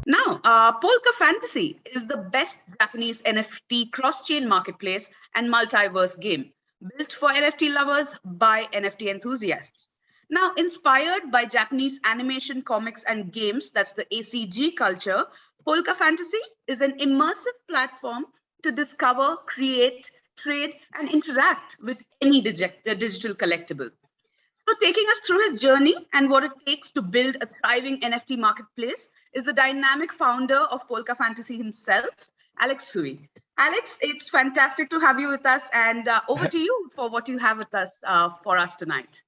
Now, PolkaFantasy is the best Japanese NFT cross-chain marketplace and multiverse game built for NFT lovers by NFT enthusiasts. Now, inspired by Japanese animation, comics, and games, that's the ACG culture, PolkaFantasy is an immersive platform to discover, create, trade, and interact with any digital collectible. So, taking us through his journey and what it takes to build a thriving NFT marketplace is the dynamic founder of PolkaFantasy himself, Alex Hui. Alex, it's fantastic to have you with us, and over to you for what you have with us for us tonight.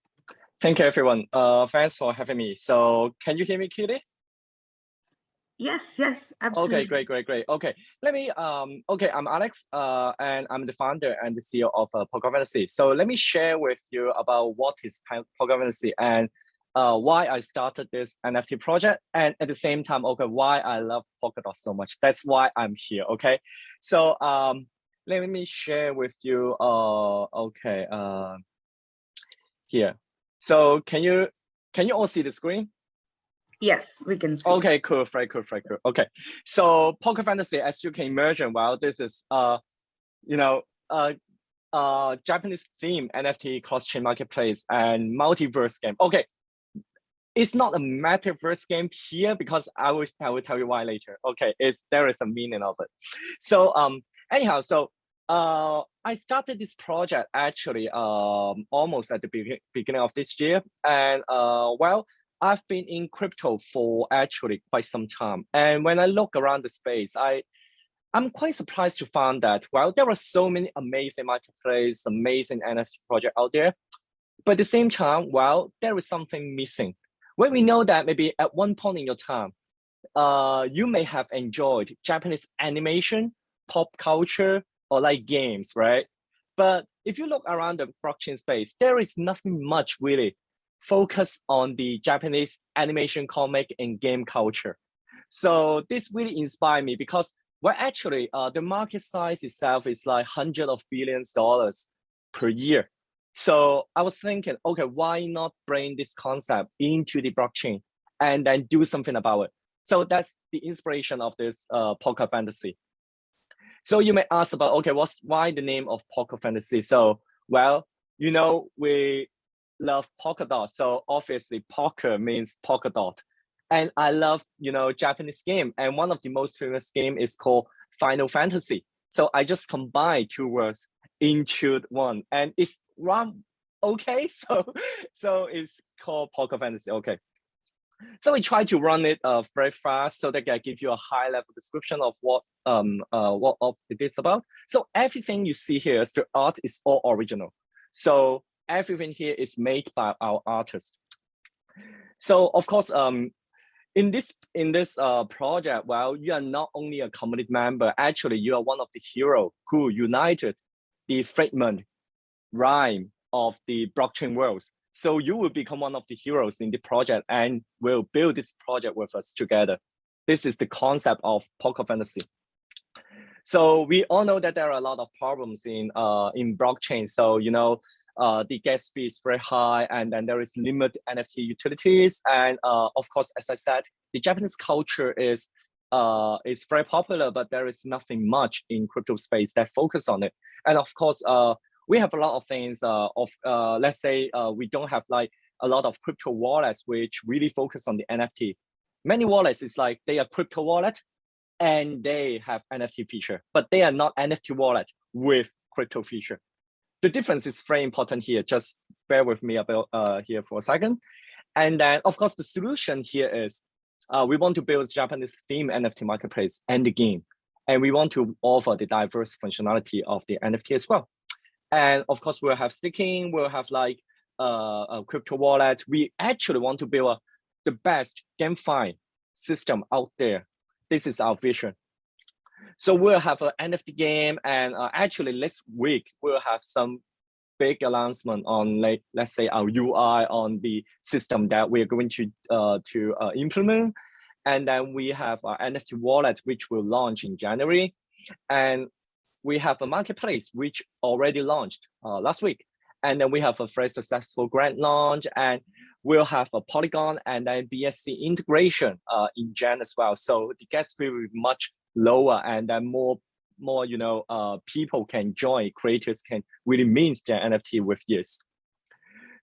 Thank you, everyone. Thanks for having me. So, can you hear me clearly? Yes, absolutely. Okay, great. Okay, let me, okay, I'm Alex, and I'm the founder and the CEO of PolkaFantasy. So let me share with you about what is PolkaFantasy and why I started this NFT project, and at the same time, okay, why I love Polkadot so much. That's why I'm here, okay? So let me share with you, okay, here. So can you all see the screen? Yes, we can see. Okay, cool, very cool. Okay, so PolkaFantasy, as you can imagine, well, this is Japanese-themed NFT cross-chain marketplace and multiverse game. Okay, it's not a metaverse game here because I will tell you why later. Okay, there is a meaning of it. So anyhow, so I started this project actually almost at the beginning of this year, and well, I've been in crypto for actually quite some time. And when I look around the space, I'm quite surprised to find that, well, there are so many amazing marketplaces, amazing NFT projects out there. But at the same time, well, there is something missing. When we know that maybe at one point in your time, you may have enjoyed Japanese animation, pop culture, or like games, right? But if you look around the blockchain space, there is nothing much really focus on the Japanese animation, comic, and game culture. So this really inspired me because, well, actually, the market size itself is like hundreds of billions dollars per year. So I was thinking, okay, why not bring this concept into the blockchain and then do something about it? So that's the inspiration of this PolkaFantasy. So you may ask about, okay, why the name of PolkaFantasy? So, well, you know, we love Polkadot. So obviously Polka means polka dot. And I love, you know, Japanese game. And one of the most famous game is called Final Fantasy. So I just combined two words into one and it's run okay. So it's called PolkaFantasy. Okay. So we try to run it very fast so that I give you a high level description of what it is about. So everything you see here, the art is all original. So everything here is made by our artists. So of course, in this project, well, you are not only a community member, actually you are one of the heroes who united the fragment rhyme of the blockchain worlds. So you will become one of the heroes in the project and will build this project with us together. This is the concept of PolkaFantasy. So we all know that there are a lot of problems in blockchain. So, you know, the gas fee is very high, and then there is limited NFT utilities. And of course, as I said, the Japanese culture is very popular, but there is nothing much in crypto space that focus on it. And of course, we have a lot of things let's say we don't have like a lot of crypto wallets which really focus on the NFT. Many wallets is like they are crypto wallet and they have NFT feature, but they are not NFT wallet with crypto feature. The difference is very important here. Just bear with me about here for a second. And then of course the solution here is we want to build Japanese theme NFT marketplace and the game. And we want to offer the diverse functionality of the NFT as well. And of course, we'll have staking, we'll have like a crypto wallet. We actually want to build the best GameFi system out there. This is our vision. So we'll have an NFT game, and actually this week, we'll have some big announcement on, like, let's say our UI on the system that we're going to implement. And then we have our NFT wallet, which will launch in January. And we have a marketplace which already launched last week. And then we have a very successful grand launch. And we'll have a Polygon and then BSC integration in Jan as well. So the gas fee will be much lower, and then more people can join, creators can really mint their NFT with years.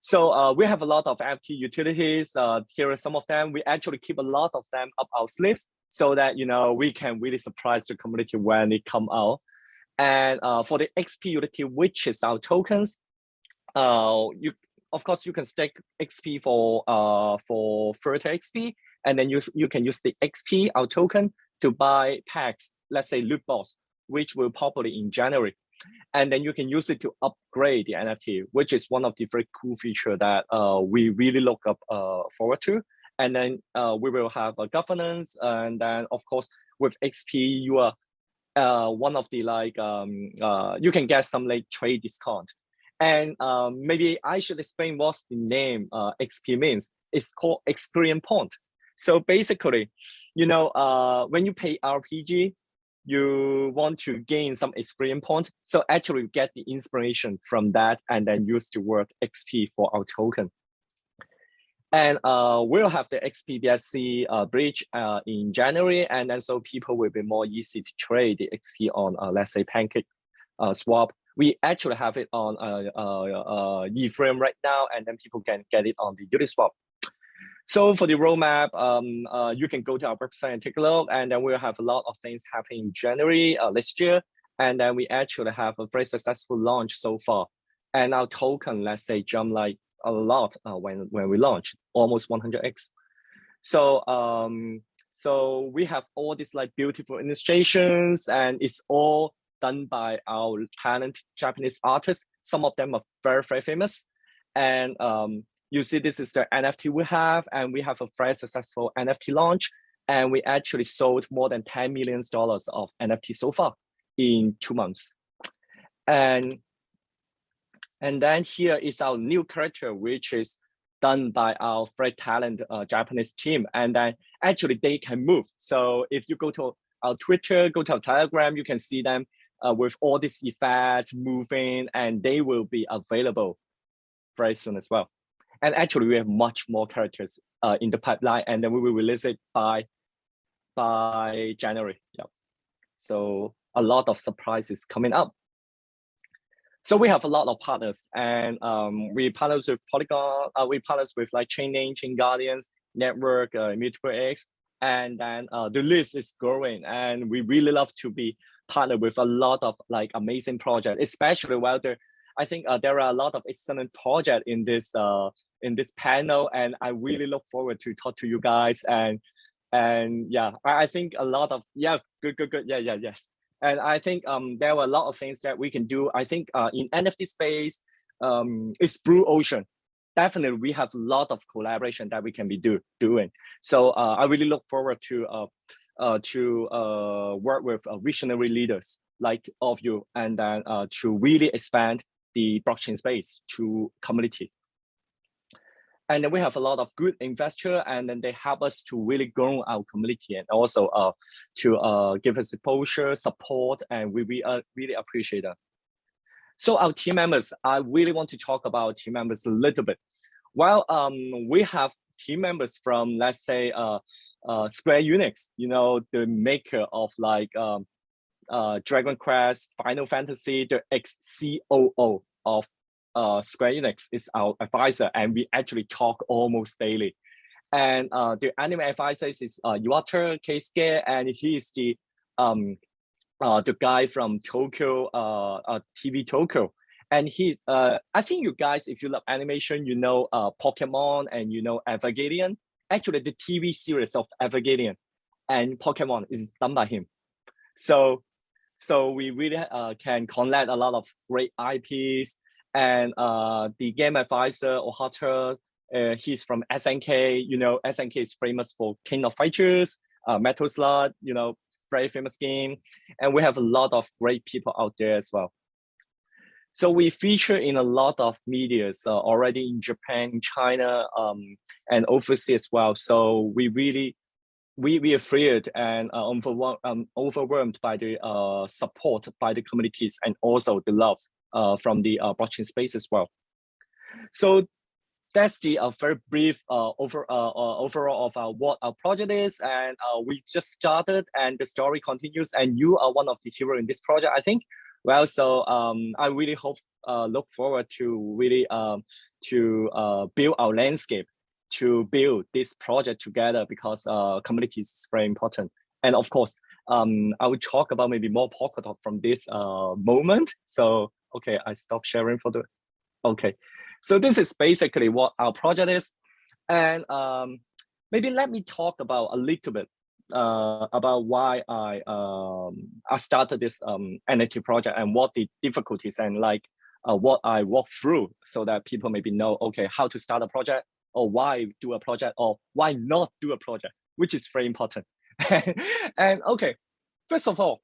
So we have a lot of NFT utilities. Here are some of them. We actually keep a lot of them up our sleeves so that we can really surprise the community when they come out. And for the XP utility, which is our tokens, of course you can stake XP for further XP, and then you can use the XP, our token, to buy packs, let's say loot box, which will popularly in January. And then you can use it to upgrade the NFT, which is one of the very cool feature that we really look up forward to. And then we will have a governance, and then of course with XP you are one of the you can get some trade discount. And maybe I should explain what's the name XP means. It's called experience point. So basically, when you pay RPG, you want to gain some experience point. So actually get the inspiration from that and then use the word XP for our token. And we'll have the XPBSC bridge in January, and then so people will be more easy to trade the XP on, let's say, Pancake Swap. We actually have it on Ethereum right now, and then people can get it on the Uniswap. So for the roadmap, you can go to our website and take a look, and then we'll have a lot of things happening in January this year. And then we actually have a very successful launch so far. And our token, let's say, jump like a lot when we launched, almost 100x. So so we have all these beautiful illustrations, and it's all done by our talented Japanese artists. Some of them are very, very famous. And you see, this is the NFT we have, and we have a very successful NFT launch. And we actually sold more than $10 million of NFT so far in 2 months. And then here is our new character, which is done by our very talented Japanese team. And then actually they can move. So if you go to our Twitter, go to our Telegram, you can see them with all these effects moving, and they will be available very soon as well. And actually we have much more characters in the pipeline, and then we will release it by January. Yeah. So a lot of surprises coming up. So we have a lot of partners, and we partners with Polygon, we partners with Chainlink, Chain Guardians, Network, Mutable X, and then the list is growing, and we really love to be partnered with a lot of amazing projects, especially while I think there are a lot of excellent projects in this panel, and I really look forward to talk to you guys. And yeah, I think a lot of good, yes. And I think there are a lot of things that we can do. I think in NFT space, it's blue ocean. Definitely, we have a lot of collaboration that we can be doing. So I really look forward to work with visionary leaders like all of you, and then to really expand the blockchain space to community. And then we have a lot of good investors, and then they help us to really grow our community, and also to give us exposure, support, and we really appreciate that. So our team members, I really want to talk about team members a little bit. Well, we have team members from, let's say, Square Enix, the maker of Dragon Quest, Final Fantasy, the ex-COO of Square Enix is our advisor, and we actually talk almost daily. And the anime advisor is Iwata Keisuke, and he is the guy from Tokyo, TV Tokyo. And he's, I think you guys, if you love animation, Pokemon and Evangelion. Actually, the TV series of Evangelion and Pokemon is done by him. So we really can collect a lot of great IPs. And the game advisor, Ohata, he's from SNK. SNK is famous for King of Fighters, Metal Slug, very famous game. And we have a lot of great people out there as well. So we feature in a lot of medias already in Japan, China, and overseas as well. So we are thrilled and overwhelmed by the support by the communities, and also the loves from the blockchain space as well. So that's the very brief overall of what our project is, and we just started, and the story continues, and you are one of the hero in this project, I think. Well, so I really look forward to really build our landscape, to build this project together, because community is very important. And of course, I will talk about maybe more Polkadot from this moment. So okay, I stop sharing for the okay. So this is basically what our project is, and maybe let me talk about a little bit about why I started this NFT project, and what the difficulties and like what I walked through, so that people maybe know, okay, how to start a project, or why do a project, or why not do a project, which is very important. And okay, first of all,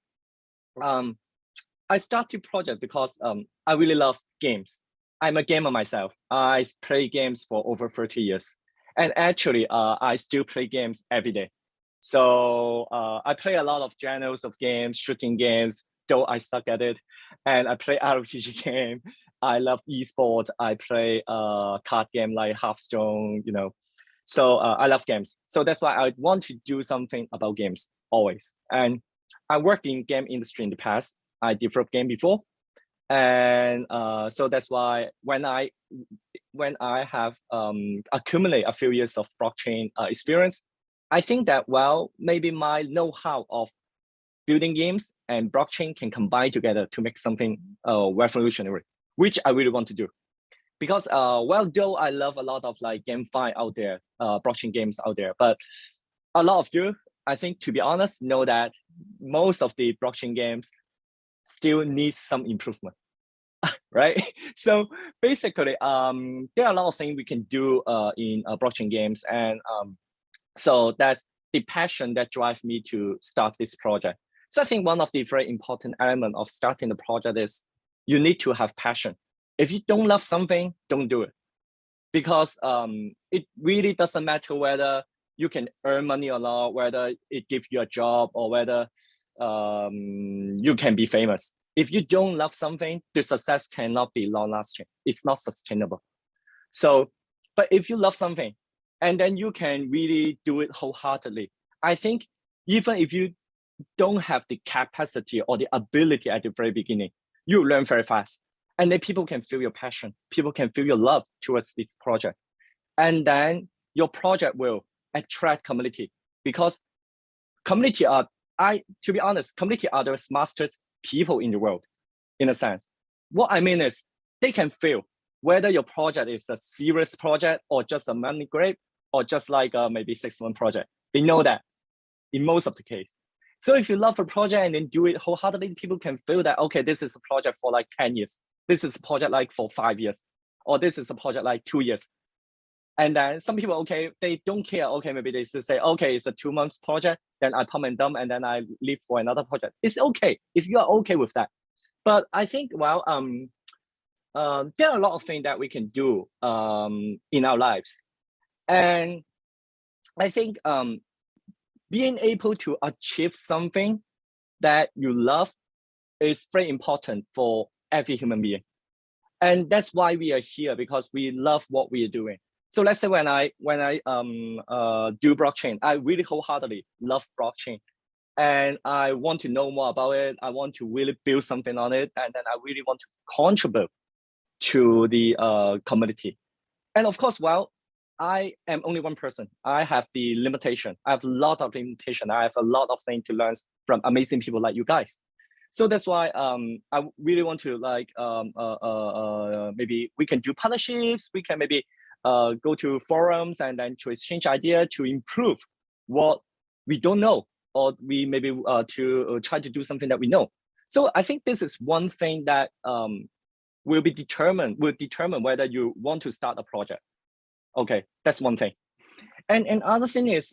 I started project because I really love games. I'm a gamer myself. I play games for over 30 years. And actually, I still play games every day. So I play a lot of genres of games, shooting games, though I suck at it. And I play RPG game. I love esports. I play card game like Hearthstone, you know. So I love games. So that's why I want to do something about games always. And I worked in game industry in the past. I developed game before. And so that's why when I have accumulate a few years of blockchain experience, I think that, well, maybe my know-how of building games and blockchain can combine together to make something revolutionary, which I really want to do. Because well, though I love a lot of like GameFi out there, blockchain games out there, but a lot of you, I think, to be honest, know that most of the blockchain games still needs some improvement, right? So basically, there are a lot of things we can do in blockchain games, and so that's the passion that drives me to start this project. So I think one of the very important elements of starting the project is you need to have passion. If you don't love something, don't do it, because it really doesn't matter whether you can earn money or not, whether it gives you a job, or whether you can be famous. If you don't love something, the success cannot be long-lasting. It's not sustainable. So, but if you love something, and then you can really do it wholeheartedly, I think even if you don't have the capacity or the ability at the very beginning, you learn very fast. And then people can feel your passion. People can feel your love towards this project. And then your project will attract community, because community are, to be honest, community are the smartest people in the world, in a sense. What I mean is, they can feel whether your project is a serious project, or just a money grab, or just like maybe 6-month project. They know that in most of the case. So if you love a project and then do it wholeheartedly, people can feel that, okay, this is a project for like 10 years. This is a project like for 5 years, or this is a project like 2 years. And then some people, okay, they don't care. Okay, maybe they just say, okay, it's a 2-month project, then I pump and dump, and then I leave for another project. It's okay if you are okay with that. But I think, well, there are a lot of things that we can do in our lives. And I think being able to achieve something that you love is very important for every human being. And that's why we are here, because we love what we are doing. So let's say when I do blockchain, I really wholeheartedly love blockchain, and I want to know more about it. I want to really build something on it, and then I really want to contribute to the community. And of course, well, I am only one person. I have the limitation. I have a lot of limitation. I have a lot of things to learn from amazing people like you guys. So that's why I really want to like maybe we can do partnerships. We can maybe go to forums and then to exchange idea to improve what we don't know, or we maybe to try to do something that we know. So I think this is one thing that will determine whether you want to start a project. Okay, that's one thing. And another thing is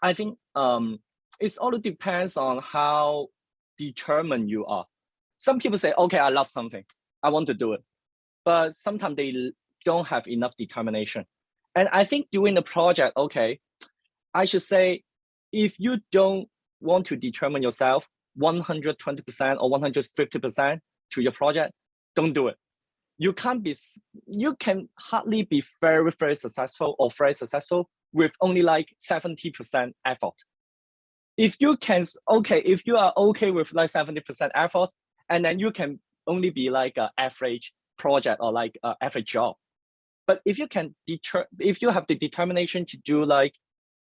I think it all depends on how determined you are. Some people say, okay, I love something, I want to do it, but sometimes they don't have enough determination. And I think doing the project, okay, I should say, if you don't want to determine yourself 120% or 150% to your project, don't do it. you can hardly be very, very successful or very successful with only like 70% effort. If you are okay with like 70% effort, and then you can only be like an average project or like an average job. But if you have the determination to do like,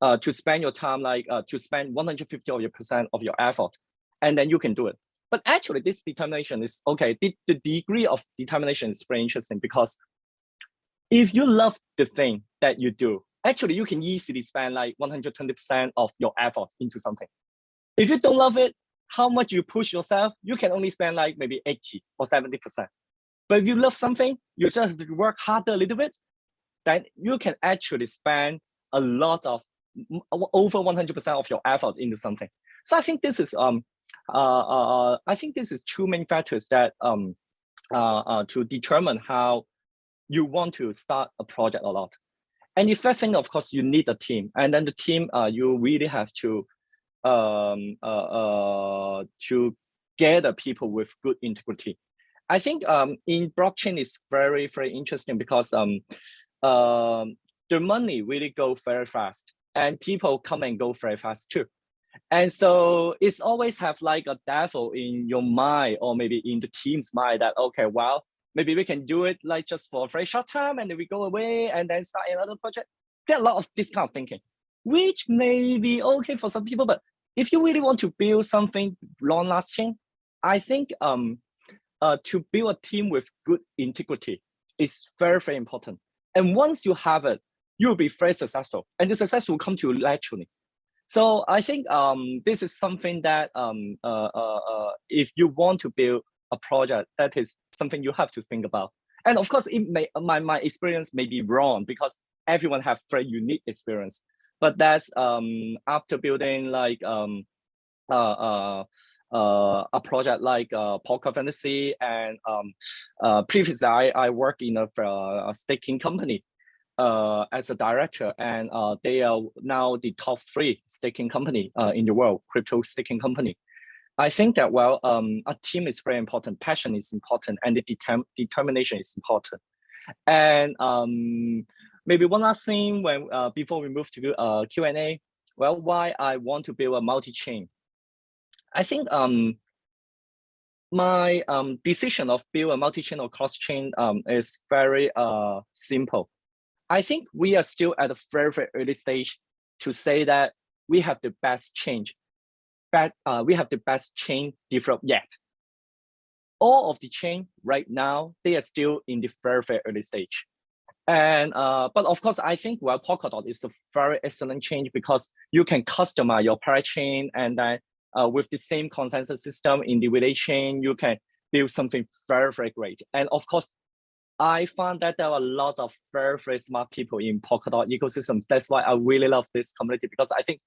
to spend your time, like to spend 150% of your effort, and then you can do it. But actually this determination is okay. The degree of determination is very interesting, because if you love the thing that you do, actually you can easily spend like 120% of your effort into something. If you don't love it, how much you push yourself, you can only spend like maybe 80 or 70%. But if you love something, you just have to work harder a little bit, then you can actually spend a lot of over 100% of your effort into something. So I think this is two main factors that to determine how you want to start a project a lot. And the third thing, of course, you need a team, and then the team you really have to gather people with good integrity. I think in blockchain is very, very interesting, because the money really go very fast, and people come and go very fast too. And so it's always have like a devil in your mind, or maybe in the team's mind, that okay, well, maybe we can do it like just for a very short time, and then we go away and then start another project. There are a lot of this kind of thinking, which may be okay for some people, but if you really want to build something long-lasting, I think to build a team with good integrity is very, very important. And once you have it, you'll be very successful, and the success will come to you naturally. So I think this is something that if you want to build a project, that is something you have to think about. And of course, it may my experience may be wrong, because everyone have very unique experience. But that's after building like a project like PolkaFantasy, and previously I worked in a staking company as a director, and they are now the top 3 staking company in the world, crypto staking company. I think that, well, a team is very important, passion is important, and the determination is important. And maybe one last thing when before we move to Q&A, well, why I want to build a multi-chain. I think my decision of build a multi-chain or cross-chain is very simple. I think we are still at a very, very early stage to say that we have the best chain, we have the best chain developed yet. All of the chain right now, they are still in the very, very early stage. And but of course, I think, well, Polkadot is a very excellent chain, because you can customize your parachain, and then with the same consensus system in the relay chain, you can build something very, very great. And of course, I found that there are a lot of very, very smart people in Polkadot ecosystem. That's why I really love this community, because I think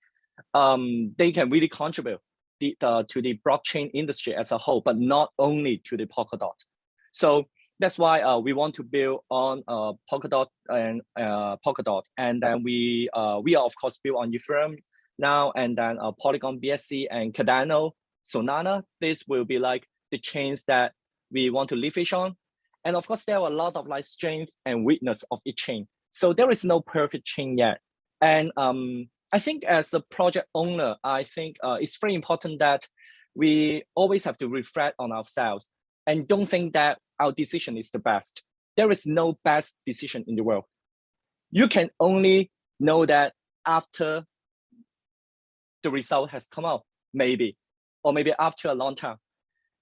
they can really contribute to the blockchain industry as a whole, but not only to the Polkadot. So that's why we want to build on Polkadot, and then we are of course built on Ethereum now, and then Polygon, BSC, and Cardano, Solana. This will be like the chains that we want to leverage on. And of course, there are a lot of like strength and weakness of each chain. So there is no perfect chain yet. And I think as a project owner, I think it's very important that we always have to reflect on ourselves and don't think that our decision is the best. There is no best decision in the world. You can only know that after the result has come out, maybe, or maybe after a long time.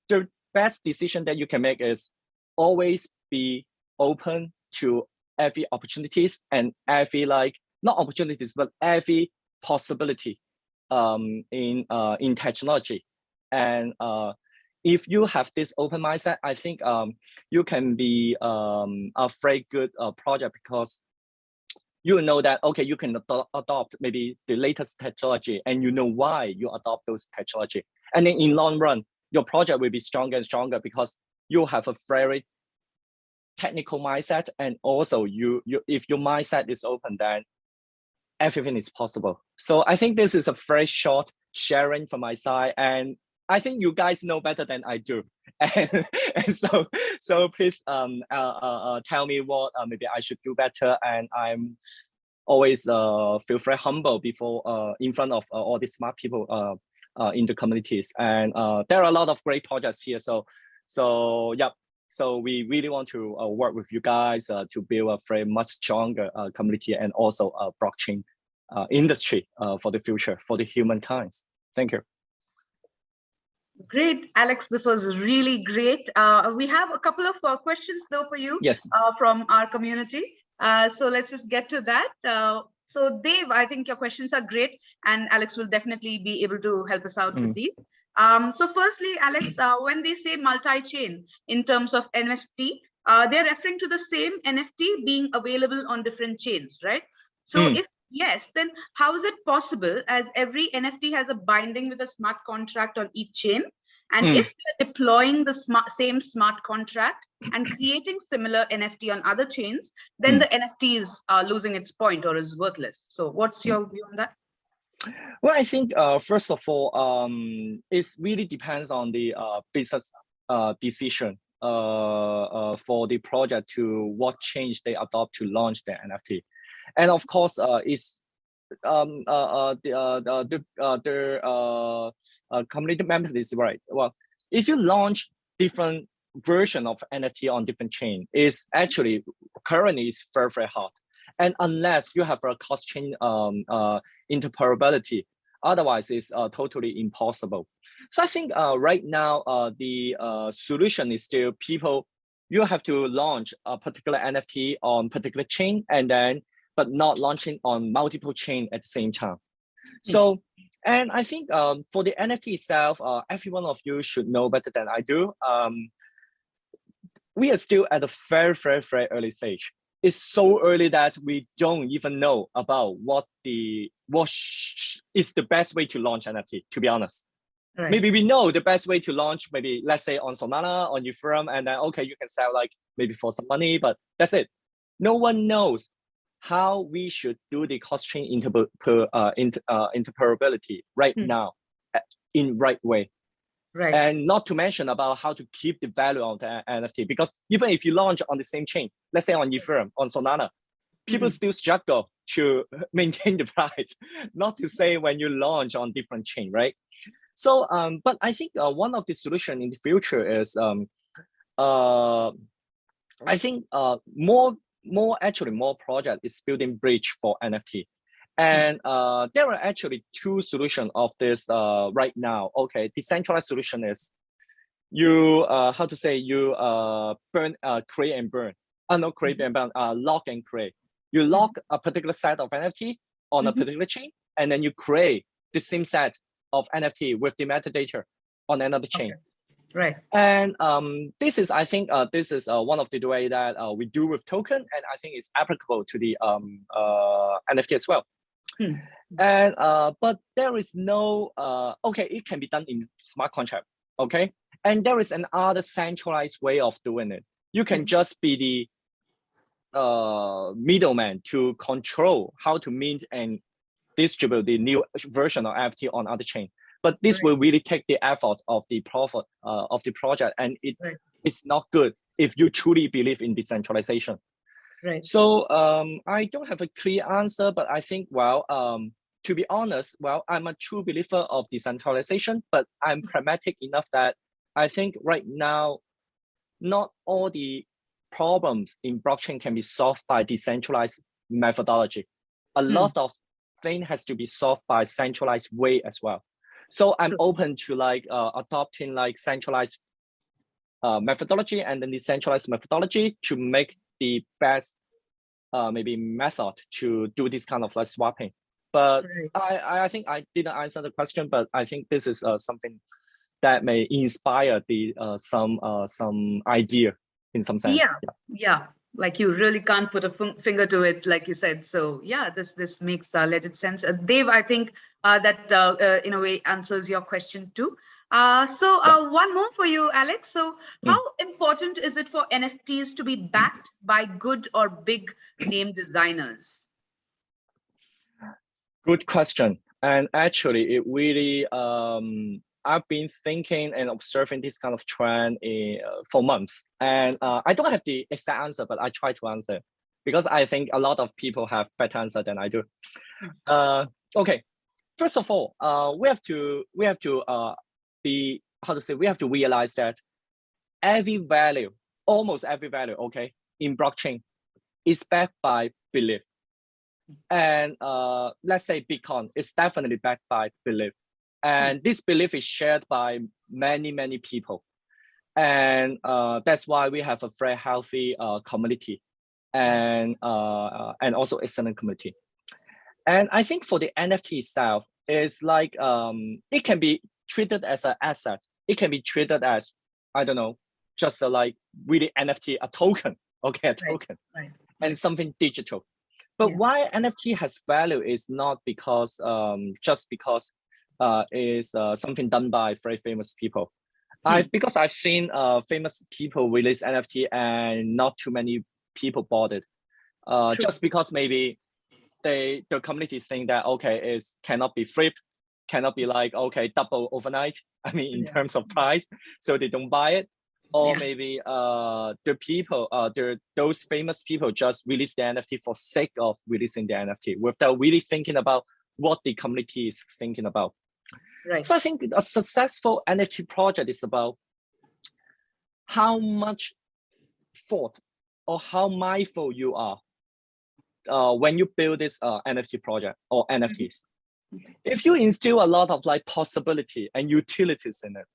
The best decision that you can make is always be open to every opportunities and every not opportunities, but every possibility in technology. And if you have this open mindset, I think you can be a very good project, because you know that, okay, you can adopt maybe the latest technology, and you know why you adopt those technology. And then in long run, your project will be stronger and stronger, because you have a very technical mindset, and also if your mindset is open, then everything is possible. So I think this is a very short sharing from my side, and I think you guys know better than I do, and, so please tell me what maybe I should do better, and I'm always feel very humble before in front of all these smart people in the communities, and there are a lot of great projects here. So yeah, so we really want to work with you guys to build a very much stronger community and also a blockchain industry for the future for the humankind. Thank you. Great, Alex. This was really great. We have a couple of questions though for you. Yes. From our community. So let's just get to that. So Dave, I think your questions are great, and Alex will definitely be able to help us out with these. So firstly, Alex, when they say multi-chain in terms of NFT, they're referring to the same NFT being available on different chains, right? So if yes, then how is it possible, as every NFT has a binding with a smart contract on each chain? And if you're deploying the same smart contract and creating similar NFT on other chains, then the NFT is losing its point or is worthless. So what's your view on that? Well, I think first of all, it really depends on the business decision for the project to what change they adopt to launch their NFT. And of course, it's community members is right. Well, if you launch different version of NFT on different chain, is actually currently is very, very hard. And unless you have a cross chain interoperability, otherwise it's totally impossible. So I think right now the solution is still people, you have to launch a particular NFT on particular chain, and then but not launching on multiple chain at the same time. So, and I think for the NFT itself, every one of you should know better than I do. We are still at a very, very, very early stage. It's so early that we don't even know about what is the best way to launch NFT, to be honest. Right. Maybe we know the best way to launch, maybe let's say on Solana, on Ethereum, and then, okay, you can sell like maybe for some money, but that's it. No one knows how we should do the cross-chain interoperability right now in right way. Right. And not to mention about how to keep the value of the NFT, because even if you launch on the same chain, let's say on Ethereum, on Solana, people still struggle to maintain the price, not to say when you launch on different chain, right? So, but I think one of the solution in the future is, I think more project is building bridge for NFT. And there are actually two solutions of this right now. Okay, decentralized solution is you how to say you burn, create and burn. Not create and burn, lock and create. You lock a particular set of NFT on a particular chain, and then you create the same set of NFT with the metadata on another chain. Okay. Right. And this is, I think, this is one of the way that we do with token, and I think it's applicable to the NFT as well. And but there is no okay, it can be done in smart contract. Okay, and there is another centralized way of doing it. You can just be the middleman to control how to mint and distribute the new version of NFT on other chain. But this will really take the effort of the profit of the project, and it's not good if you truly believe in decentralization. Right. So I don't have a clear answer, but I think, well, to be honest, well, I'm a true believer of decentralization, but I'm pragmatic enough that I think right now, not all the problems in blockchain can be solved by decentralized methodology. A lot of things has to be solved by centralized way as well. So I'm open to like adopting like centralized methodology and then decentralized methodology to make the best maybe method to do this kind of like swapping. But I think I didn't answer the question, but I think this is something that may inspire the some idea in some sense. Yeah. Like you really can't put a finger to it, like you said. So yeah, this makes legit sense. Dave, I think that in a way answers your question too. One more for you, Alex. So how important is it for NFTs to be backed by good or big name designers? Good question. And actually, it really I've been thinking and observing this kind of trend for months, and I don't have the exact answer, but I try to answer because I think a lot of people have better answer than I do. Okay, first of all, we have to be, how to say, we have to realize that every value, almost every value, okay, in blockchain is backed by belief. And let's say Bitcoin is definitely backed by belief. And this belief is shared by many, many people. And that's why we have a very healthy community and also excellent community. And I think for the NFT itself, it's like it can be treated as an asset. It can be treated as, I don't know, just like really NFT, a token, okay, a token, and something digital. But why NFT has value is not because just because is something done by very famous people. Because I've seen famous people release NFT and not too many people bought it. Just because maybe the community think that okay, is cannot be flipped, cannot be like okay double overnight. I mean in terms of price, so they don't buy it. Or maybe the people, those famous people just release the NFT for sake of releasing the NFT without really thinking about what the community is thinking about. So I think a successful NFT project is about how much thought or how mindful you are when you build this NFT project or NFTs. If you instill a lot of like possibility and utilities in it,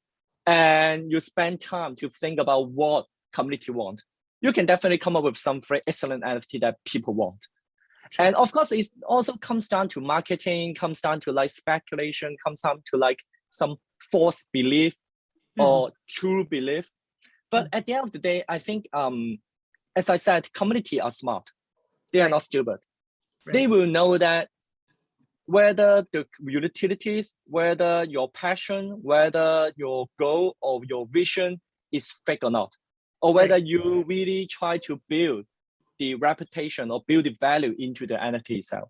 and you spend time to think about what community want, you can definitely come up with some very excellent NFT that people want. And of course, it also comes down to marketing, comes down to like speculation, comes down to like some false belief or true belief. But at the end of the day, I think, as I said, community are smart. They are not stupid. They will know that whether the utilities, whether your passion, whether your goal or your vision is fake or not, or whether you really try to build the reputation or build the value into the NFT itself.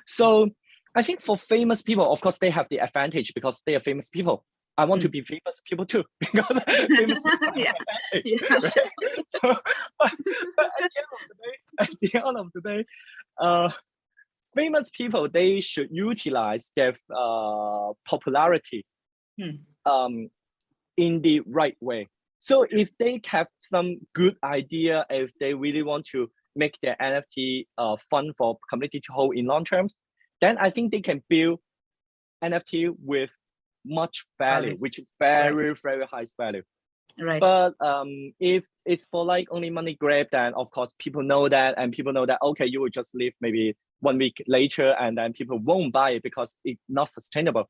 So I think for famous people, of course, they have the advantage because they are famous people. I want to be famous people too, because famous people have advantage, right? So, but at the end of the day, famous people, they should utilize their popularity in the right way. So if they have some good idea, if they really want to make their NFT fun for community to hold in long terms, then I think they can build NFT with much value, which is very, very high value. But if it's for like only money grab, then of course people know that, and people know that okay, you will just leave maybe 1 week later, and then people won't buy it because it's not sustainable.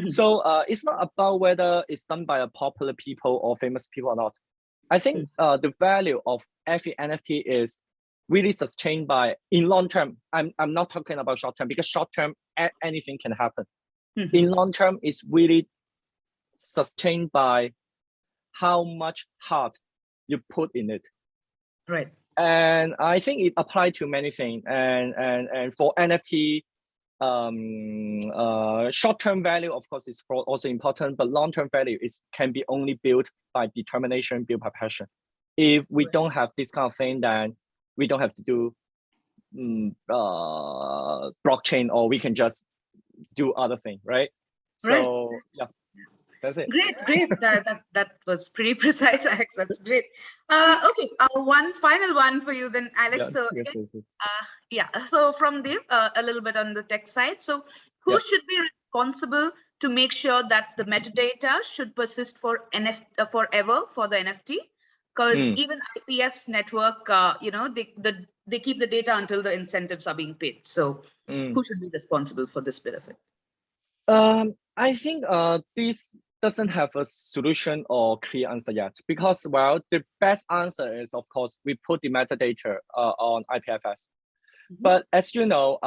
So it's not about whether it's done by a popular people or famous people or not. I think the value of every NFT is really sustained by in long term. I'm not talking about short term, because short term anything can happen. In long term, it's really sustained by how much heart you put in it. And I think it applies to many things. And for NFT, short-term value, of course, is also important, but long-term value can be only built by determination, built by passion. If we don't have this kind of thing, then we don't have to do blockchain, or we can just do other thing, right? So yeah, that's it. Great. That was pretty precise, Alex. That's great. Okay, one final one for you then, Alex. So from Dev, a little bit on the tech side. So who should be responsible to make sure that the metadata should persist for forever for the NFT? Because even IPF's network, they keep the data until the incentives are being paid. So who should be responsible for this bit of it? I think this doesn't have a solution or clear answer yet, because well, the best answer is of course we put the metadata on IPFS. But as you know,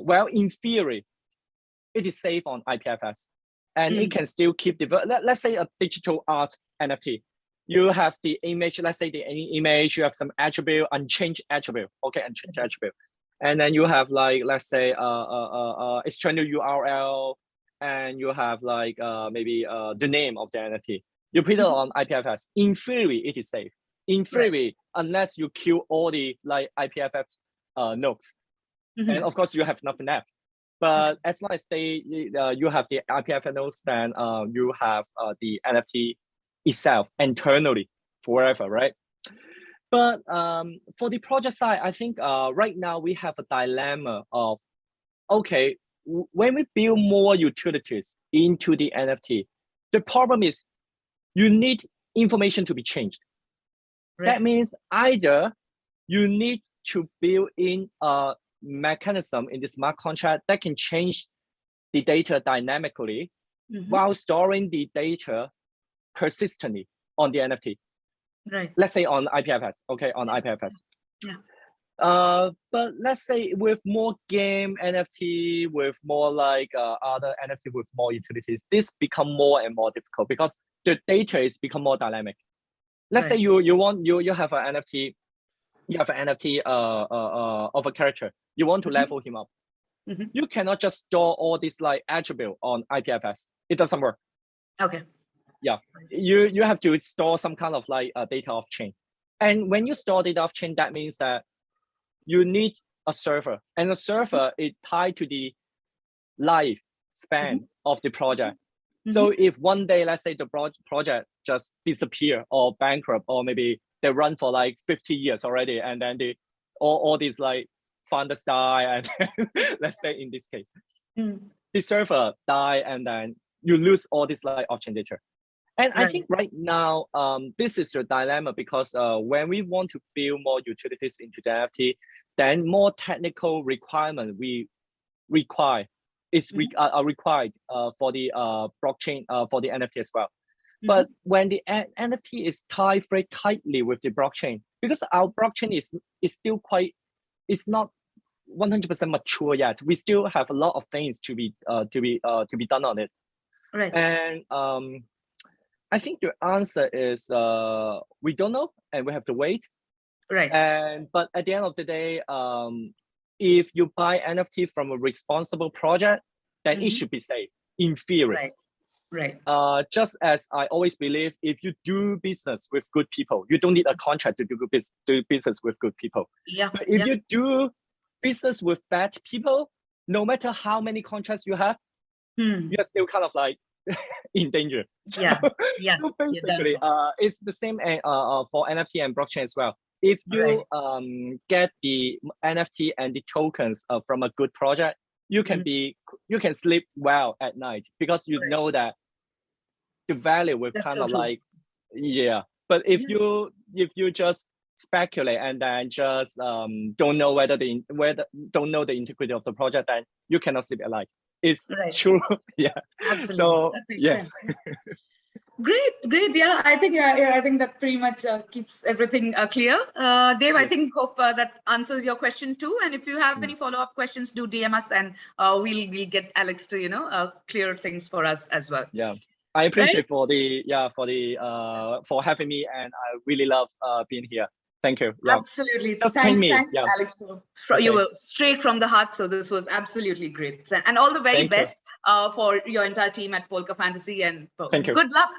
well, in theory, it is safe on IPFS, and it can still keep let's say a digital art NFT. You have the image, let's say the image, you have some attribute, unchanged attribute, okay, unchanged attribute. And then you have like, let's say, external URL, and you have like maybe the name of the NFT. You put it on IPFS. In theory, it is safe. In theory, unless you kill all the like IPFS nodes, and of course you have nothing left. But as long as you have the IPFS nodes, then you have the NFT itself internally forever, right? But for the project side, I think right now we have a dilemma of, okay, when we build more utilities into the NFT, the problem is you need information to be changed. That means either you need to build in a mechanism in the smart contract that can change the data dynamically while storing the data persistently on the NFT. Let's say on IPFS, okay, on IPFS. But let's say with more game NFT, with more like other NFT with more utilities, this become more and more difficult because the data is become more dynamic. Let's say you have an NFT, you have an NFT of a character. You want to level him up. You cannot just store all this like attribute on IPFS. It doesn't work. Okay. Yeah, you have to store some kind of like data off chain, and when you store data off chain, that means that you need a server, and the server is tied to the lifespan of the project. So if one day, let's say the project just disappear or bankrupt, or maybe they run for like 50 years already, and then all these like founders die, and let's say in this case, the server die, and then you lose all this like off-chain data. And I think right now, this is the dilemma because when we want to build more utilities into the NFT, then more technical requirement we require is required for the blockchain, for the NFT as well. But when the NFT is tied very tightly with the blockchain, because our blockchain is still quite, it's not 100% mature yet. We still have a lot of things to be done on it. And I think your answer is we don't know, and we have to wait. But at the end of the day, if you buy NFT from a responsible project, then it should be safe in theory. Just as I always believe, if you do business with good people, you don't need a contract to do business with good people. But if you do business with bad people, no matter how many contracts you have, you're still kind of like in danger. So basically, it's the same for NFT and blockchain as well. If you get the NFT and the tokens from a good project, you can sleep well at night because you know that the value will kind of like But if you just speculate and then just don't know don't know the integrity of the project, then you cannot sleep at night. It's true. Absolutely. So yes. Great. Yeah, I think that pretty much keeps everything clear. Dave, I think hope that answers your question too. And if you have any follow-up questions, do DM us, and we'll get Alex to clear things for us as well. Yeah, I appreciate for having me, and I really love being here. Thank you. Absolutely. Just thanks, Yeah. Alex. You were straight from the heart, so this was absolutely great. And all the very best for your entire team at PolkaFantasy, and good luck.